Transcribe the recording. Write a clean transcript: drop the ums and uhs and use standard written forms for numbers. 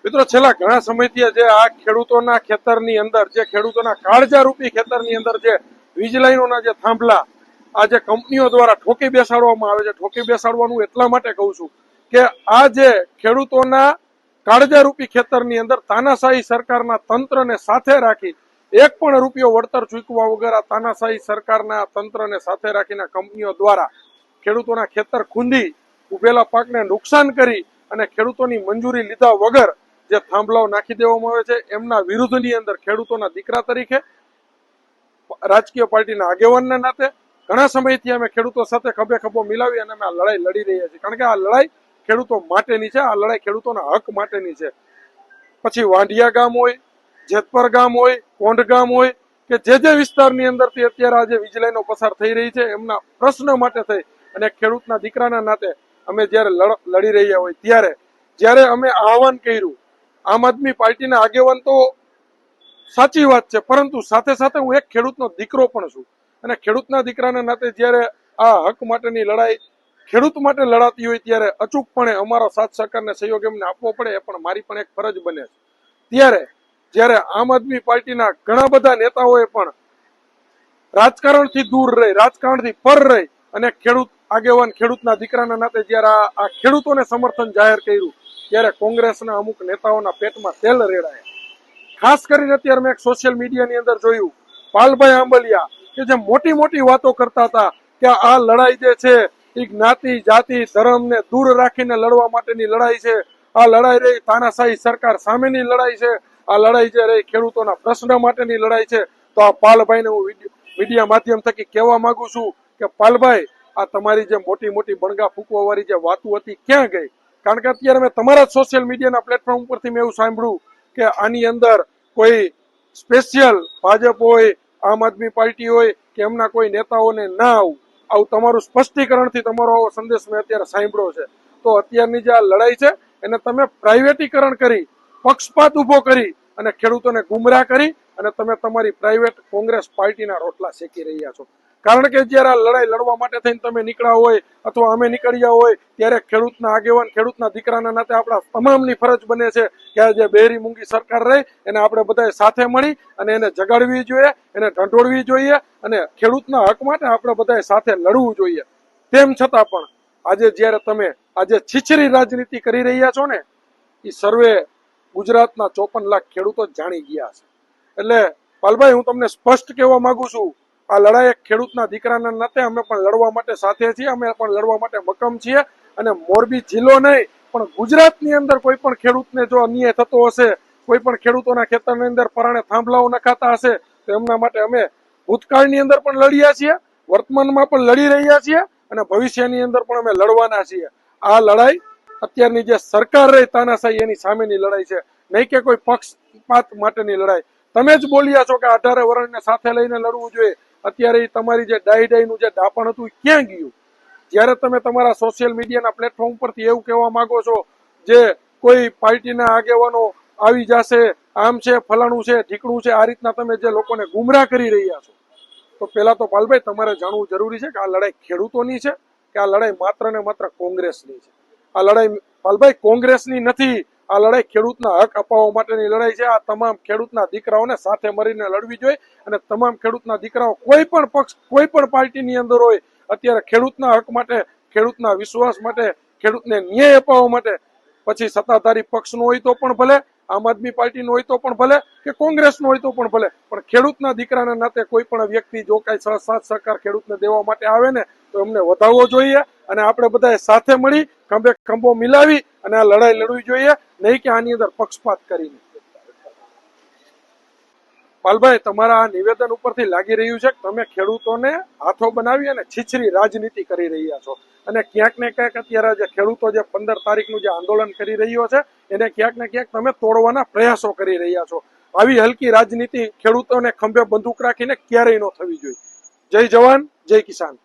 મિત્રો છેલ્લા ઘણા સમયથી જે આ ખેડૂતોના ખેતરની અંદર જે ખેડૂતોના કાળજારૂપી ખેતરની અંદર જે વીજ લાઈનોના જે થાંભલા આ જે કંપનીઓ દ્વારા ઠોકી બેસાડવામાં આવે છે, ઠોકી બેસાડવાનું એટલા માટે કહું છું કે આ જે ખેડૂતોના કાળજારૂપી ખેતરની અંદર તાનાશાહી સરકારના તંત્રને સાથે રાખી એક પણ રૂપિયો વળતર ચૂકવા વગર આ તાનાશાહી સરકારના તંત્રને સાથે રાખીને કંપનીઓ દ્વારા ખેડૂતોના ખેતર ખૂંદી ઉભેલા પાકને નુકસાન કરી અને ખેડૂતોની મંજૂરી લીધા વગર જે થાંભલાઓ નાખી દેવામાં આવે છે એમના વિરુદ્ધની અંદર ખેડૂતોના દીકરા તરીકે રાજકીય પાર્ટીના આગેવાનના નાતે ઘણા સમયથી અમે ખેડૂતો સાથે ખભે ખભો મિલાવી અને અમે આ લડાઈ લડી રહ્યા છીએ, કારણ કે આ લડાઈ ખેડૂતો માટેની છે, આ લડાઈ ખેડૂતોના હક માટેની છે. પછી વાંઢિયા ગામ હોય, જેતપર ગામ હોય, કોંઢ ગામ હોય કે જે વિસ્તારની અંદરથી અત્યારે આજે વીજ લાઈનો પસાર થઈ રહી છે એમના પ્રશ્ન માટે થઈ અને ખેડૂતના દીકરાના નાતે અમે જયારે લડી રહ્યા હોય ત્યારે જયારે અમે આહવાન કર્યું, આમ આદમી પાર્ટીના આગેવાન તો સાચી વાત છે, પરંતુ સાથે સાથે હું એક ખેડૂતનો દીકરો પણ છું અને ખેડૂતના દીકરાના નાતે જયારે આ હક માટેની લડાઈ ખેડૂત માટે લડાતી હોય ત્યારે અચૂકપણે અમારો સાથ સહકારને સહયોગ એમને આપવો પડે એ પણ મારી પણ એક ફરજ બને છે. ત્યારે જયારે આમ આદમી પાર્ટીના ઘણા બધા નેતાઓએ પણ રાજકારણથી દૂર રહી, રાજકારણથી પર રહી અને ખેડૂત આગેવાન ખેડૂતના દીકરાના નાતે જયારે આ ખેડૂતોને સમર્થન જાહેર કર્યું ત્યારે કોંગ્રેસના અમુક નેતાઓના પેટમાં તેલ રેડાયા. ખાસ કરીને અત્યારે મેં સોશિયલ મીડિયાની અંદર જોયું પાલભાઈ આંબલિયા કે જે મોટી મોટી વાતો કરતા હતા કે આ લડાઈ જે છે એ જ્ઞાતિ જાતિ ધર્મને દૂર રાખીને લડવા માટેની લડાઈ છે, આ લડાઈ રહી તાનાશાહી સરકાર સામેની લડાઈ છે, આ લડાઈ જે રહી ખેડૂતોના પ્રશ્ન માટેની લડાઈ છે. તો આ પાલભાઈને હું મીડિયા માધ્યમ થકી કહેવા માંગુ છું કે પાલભાઈ, આ તમારી જે મોટી મોટી બણગા ફૂંકવા વાળી જે વાતો હતી ક્યાં ગઈ? કારણ કે અત્યારે મેં તમારા સોશિયલ મીડિયાના પ્લેટફોર્મ ઉપરથી મેં એવું સાંભળ્યું કે આની અંદર કોઈ સ્પેશિયલ ભાજપ હોય, આમ આદમી પાર્ટી હોય કે એમના કોઈ નેતાઓને ના આવું તમારું સ્પષ્ટીકરણથી તમારો આવો સંદેશ મેં અત્યારે સાંભળ્યો છે. તો અત્યારની જે આ લડાઈ છે એને તમે પ્રાઇવેટીકરણ કરી, પક્ષપાત ઉભો કરી અને ખેડૂતોને ગુમરાહ કરી અને તમે તમારી પ્રાઇવેટ કોંગ્રેસ પાર્ટીના રોટલા શેકી રહ્યા છો. કારણ કે જયારે આ લડાઈ લડવા માટે થઈને તમે નીકળ્યા હોય અથવા અમે નીકળ્યા હોય ત્યારે ખેડૂતના આગેવાન ખેડૂતના દીકરાના નાતે આપણા તમામની ફરજ બને છે કે આ જે બેરી મૂંગી સરકાર રહી એને આપણે બધાએ સાથે મળી અને એને જગાડવી જોઈએ, એને ઢંઢોળવી જોઈએ અને ખેડૂતના હક માટે આપણે બધાએ સાથે લડવું જોઈએ. તેમ છતાં પણ આજે જયારે તમે આજે છીછરી રાજનીતિ કરી રહ્યા છો ને એ સર્વે ગુજરાતના 54 લાખ ખેડૂતો જાણી ગયા છે. એટલે પાલભાઈ, હું તમને સ્પષ્ટ કહેવા માંગુ છું, આ લડાઈ એક ખેડૂતના દીકરાના નાતે અમે પણ લડવા માટે સાથે છીએ, અમે પણ લડવા માટે મક્કમ છીએ અને મોરબી જિલ્લો નહીં પણ ગુજરાતની અંદર કોઈ પણ ખેડૂતને જો અન્યાય થતો હશે, કોઈ પણ ખેડૂતોના ખેતરની અંદર પરાણે થાંભલાઓ નખાતા હશે તો એમના માટે અમે ભૂતકાળની અંદર પણ લડ્યા છીએ, વર્તમાનમાં પણ લડી રહ્યા છીએ અને ભવિષ્યની અંદર પણ અમે લડવાના છીએ. આ લડાઈ અત્યારની જે સરકાર રહી તાનાશાહી એની સામેની લડાઈ છે, નહીં કે કોઈ પક્ષપાત માટેની લડાઈ. તમે જ બોલ્યા છો કે 18 વર્ષને સાથે લઈને લડવું જોઈએ. અત્યારે તમારી જે ડાઈનું જે દાપણ હતું ક્યાં ગયું? જયારે તમે તમારા સોશિયલ મીડિયાના પ્લેટફોર્મ પરથી એવું કહેવા માંગો છો જે કોઈ પાર્ટીના આગેવાનો આવી જશે, આમ છે, ફલાણું છે, ઢીકણું છે, આ રીતના તમે જે લોકોને ગુમરાહ કરી રહ્યા છો, તો પેલા તો પાલભાઈ તમારે જાણવું જરૂરી છે કે આ લડાઈ ખેડૂતોની છે કે આ લડાઈ માત્ર ને માત્ર કોંગ્રેસની છે? આ લડાઈ પાલભાઈ કોંગ્રેસની નથી, આ લડાઈ ખેડૂતના હક અપાવવા માટેની લડાઈ છે. આ તમામ ખેડૂતના દીકરાઓને સાથે મળીને લડવી જોઈએ અને તમામ ખેડૂતના દીકરાઓ કોઈ પણ પક્ષ કોઈ પણ પાર્ટીની અંદર હોય અત્યારે ખેડૂતના હક માટે, ખેડૂતના વિશ્વાસ માટે, ખેડૂતને ન્યાય અપાવવા માટે, પછી સત્તાધારી પક્ષનો હોય તો પણ ભલે, આમ આદમી પાર્ટીનો હોય તો પણ ભલે કે કોંગ્રેસનો હોય તો પણ ભલે, પણ ખેડૂતના દીકરાના નાતે કોઈ પણ વ્યક્તિ જો કઈ સાથ સહકાર ખેડૂતને દેવા માટે આવે ને તો એમને વધાવવો જોઈએ અને આપણે બધાએ સાથે મળી ખંભે ખંભો મિલાવી અને આ લડાઈ લડવી જોઈએ, નહીં કે આની અંદર પક્ષપાત કરીને. પાલભાઈ, તમારા આ નિવેદન ઉપરથી લાગી રહ્યું છે કે તમે ખેડૂતોને હાથો બનાવી અને છીછરી રાજનીતિ કરી રહ્યા છો અને ક્યાંક ને ક્યાંક અત્યારે જે ખેડૂતો જે 15 તારીખનું જે આંદોલન કરી રહ્યો છે એને ક્યાંક ને ક્યાંક તમે તોડવાના પ્રયાસો કરી રહ્યા છો. આવી હલકી રાજનીતિ ખેડૂતોને ખંભે બંદૂક રાખીને ક્યારેય ન થવી જોઈએ. જય જવાન, જય કિસાન.